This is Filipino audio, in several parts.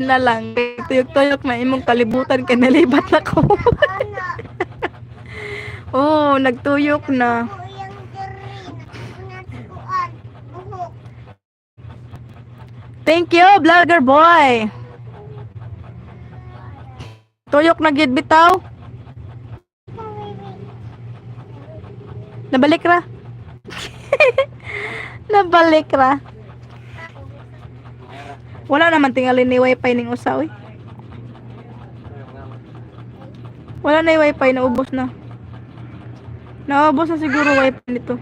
na lang. Tuyok-tuyok na imong kalibutan kay nalibat na ko. Oh, nagtuyok na. Thank you, vlogger boy. Tuyok na gid bitaw. Nabalik ra. Nabalik ra. Wala naman tingalin ni wifi ning usa oy. Wala na yung wifi, naubos na. Naubos na siguro wifi nito.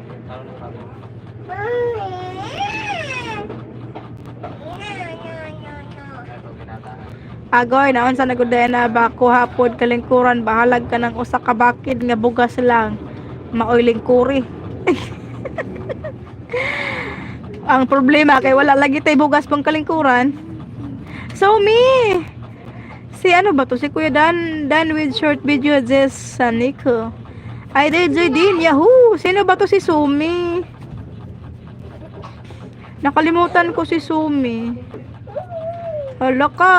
Agoy, naon sa naguday na ba ko hapon kalingkuran, bahalag ka ng usa ka bakid nga bugas lang. Maoy lingkuri. Ang problema kay wala lagi tay bugas pang kalingkuran. So me. Si ano ba to? Si Kuya Dan with short video just sa Nico. Ay DJ din Yahoo. Sino ba to si Sumi? Nakalimutan ko si Sumi. Hala ka.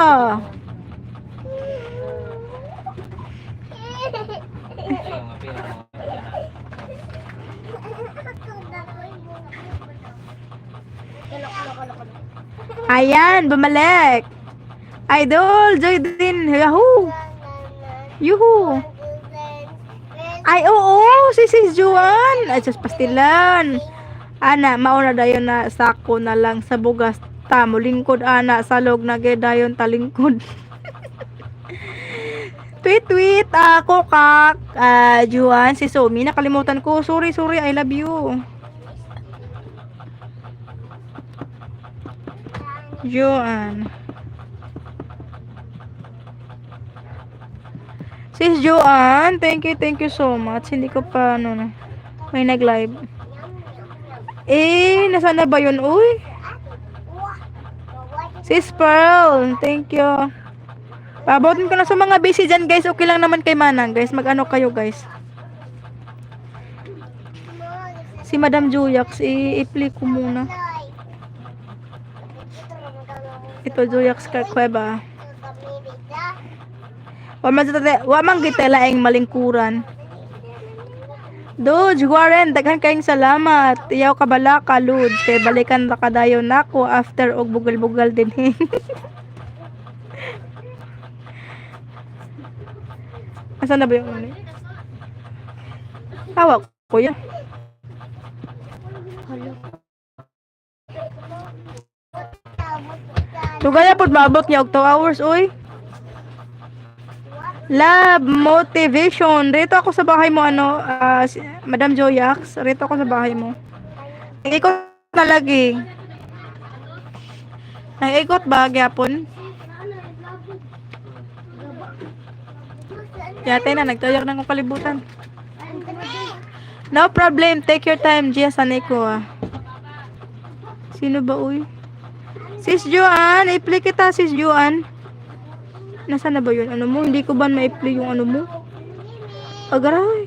Ayan, bumalik. Idol, joy din. Yahoo. Yuhu. Ay, oo, si Sis Juan. Ay, sus, pastilan. Ana, mauna dayon na sako na lang sa bugas. Tamo, lingkod, ana, salog na dayon talingkod. Tweet, ako, kak. Juan, si Somi. Nakalimutan ko. Sorry, I love you. Juan. Sis Joanne, thank you so much. Hindi ko pa ano na. May nag-live. Nasaan na ba yun? Uy. Sis Pearl, thank you. Pabotin ko na sa mga busy dyan, guys. Okay lang naman kay Manang, guys. Mag-ano kayo, guys. Si Madam Juyax, i-play ko muna. Ito, Juyax Kuweba. Wa man gitela ang malingkuran. Dude, Warren, daghan kayong salamat. Iyaw ka bala ka, Lud. Kay balikan ra kadayon nako after og bugal-bugal din. Asan na ba yung ano? Hawak ko yan. Tugaya pod maabot niya og 2 hours, uy. Love, motivation. Rito ako sa bahay mo, ano, Madam Joyax. Rito ako sa bahay mo. Nag-ikot na lagi. Nag-ikot ba, gyapon? Yate na, nagtayok na kong kalibutan. No problem, take your time, Gia Saneko, Sino ba, uy? Sis Joanne, i-play kita, Sis Joanne. Nasaan na ba yun? Ano mo? Hindi ko ba ma-play yung ano mo? Agaray.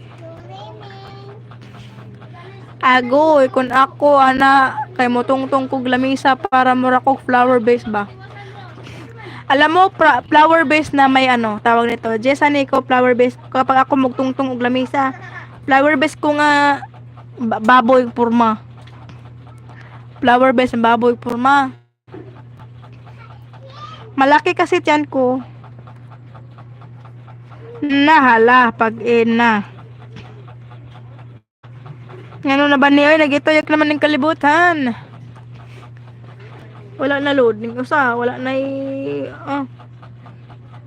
Agoy, kung ako, ana, kay mo tungtong kog lamisa para mura kog flower base ba? Alam mo, flower base na may ano, tawag nito. Jessa Nico, flower base. Kapag ako magtungtong og lamisa, flower base ko nga baboy purma. Flower base ng baboy purma. Malaki kasi tiyan ko. Nahala, pag-ina. Ano na ba niyo? Nagitoyak naman ng kalibutan. Wala na load. Usa, wala na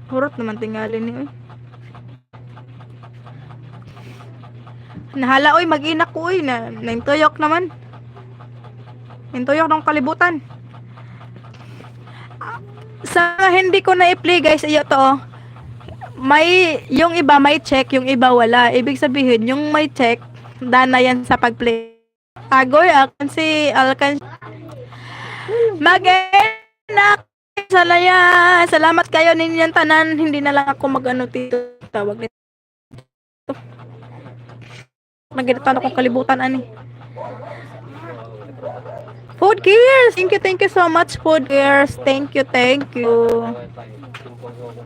hurot naman tingali niyo. Nahala, oy, mag-ina ko, oy. Nagitoyak naman. Nagitoyak ng kalibutan. Sa hindi ko na i-play, guys, iyo to, may, yung iba may check, yung iba wala. Ibig sabihin, yung may check, dana yan sa pag-play. Agoy, akan si Alkan. Mag-enak! Salaya! Salamat kayo ninyong tanan. Hindi na lang ako mag-ano dito. Tawag nito. Naginitan akong kalibutan, ani. Food Gears! Thank you so much, Food Gears. Thank you.